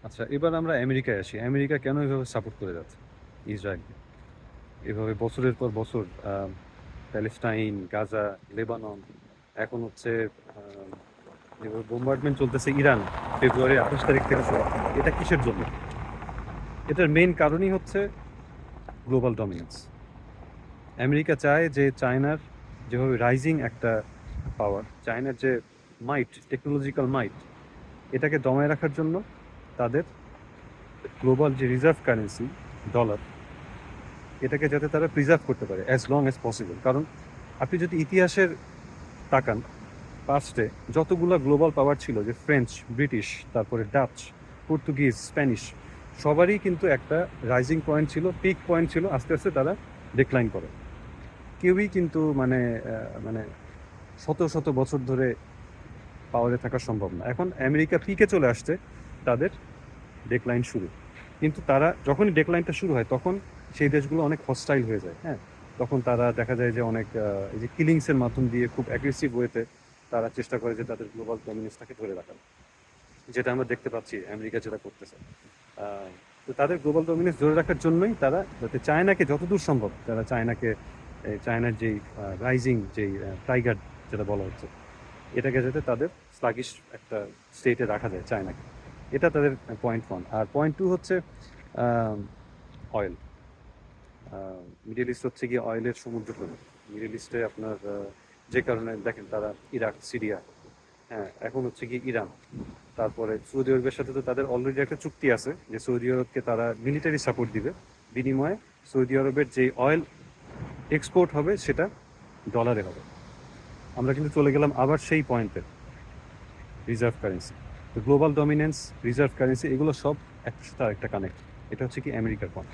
আচ্ছা, এবার আমরা আমেরিকায় আসি। আমেরিকা কেন এভাবে সাপোর্ট করে যাচ্ছে ইসরায়েলকে? এভাবে বছরের পর বছর প্যালেস্টাইন, গাজা, লেবানন, এখন হচ্ছে আম যেভাবে বোম্বার্ডমেন্ট চলতেছে ইরান, ফেব্রুয়ারির ২৮ তারিখ থেকে শুরু। এটা কিসের জন্য? এটার মেইন কারণই হচ্ছে গ্লোবাল ডমিনেন্স। আমেরিকা চায় যে চায়নার যেভাবে রাইজিং একটা পাওয়ার, চায়নার যে মাইট, টেকনোলজিক্যাল মাইট, এটাকে দমায় রাখার জন্য তাদের গ্লোবাল যে রিজার্ভ কারেন্সি ডলার, এটাকে যাতে তারা প্রিজার্ভ করতে পারে অ্যাজ লং অ্যাজ পসিবল। কারণ আপনি যদি ইতিহাসের তাকান, পাস্টে যতগুলা গ্লোবাল পাওয়ার ছিল, যে ফ্রেঞ্চ, ব্রিটিশ, তারপরে ডাচ, পর্তুগিজ, স্প্যানিশ, সবারই কিন্তু একটা রাইজিং পয়েন্ট ছিল, পিক পয়েন্ট ছিল, আস্তে আস্তে তারা ডিক্লাইন করে। কেউই কিন্তু মানে শত শত বছর ধরে পাওয়ারে থাকা সম্ভব না। এখন আমেরিকা পিকে চলে আসছে, তাদের ডেক্লাইন শুরু। কিন্তু তারা যখনই ডেক্লাইনটা শুরু হয়, তখন সেই দেশগুলো অনেক হস্টাইল হয়ে যায়। হ্যাঁ, তখন তারা দেখা যায় যে অনেক এই যে কিলিংসের মাধ্যম দিয়ে খুব অ্যাগ্রেসিভ ওয়েতে তারা চেষ্টা করে যে তাদের গ্লোবাল ডমিনেন্সটাকে ধরে রাখার, যেটা আমরা দেখতে পাচ্ছি আমেরিকা যেটা করতেছে। আহ, তো তাদের গ্লোবাল ডমিনেন্স ধরে রাখার জন্যই তারা যাতে চায়নাকে যতদূর সম্ভব, তারা চায়নাকে চায়নার যেই রাইজিং যেই টাইগার যেটা বলা হচ্ছে, এটাকে যাতে তাদের স্লাগিশ একটা স্টেটে রাখা যায় চায়নাকে। এটা তাদের পয়েন্ট ওয়ান। আর পয়েন্ট টু হচ্ছে অয়েল। মিডল ইস্ট হচ্ছে গিয়ে অয়েলের সমুদ্র। মিডল ইস্টে আপনার যে কারণে দেখেন তারা ইরাক, সিরিয়া, হ্যাঁ, এখন হচ্ছে কি ইরান, তারপরে সৌদি আরবের সাথে তো তাদের অলরেডি একটা চুক্তি আছে যে সৌদি আরবকে তারা মিলিটারি সাপোর্ট দিবে, বিনিময়ে সৌদি আরবের যে অয়েল এক্সপোর্ট হবে সেটা ডলারে হবে। আমরা কিন্তু চলে গেলাম আবার সেই পয়েন্টে, রিজার্ভ কারেন্সি। তো গ্লোবাল ডমিনেন্স, রিজার্ভ কারেন্সি, এগুলো সব একটার সাথে আরেকটা কানেক্ট। এটা হচ্ছে কি আমেরিকার পয়েন্ট।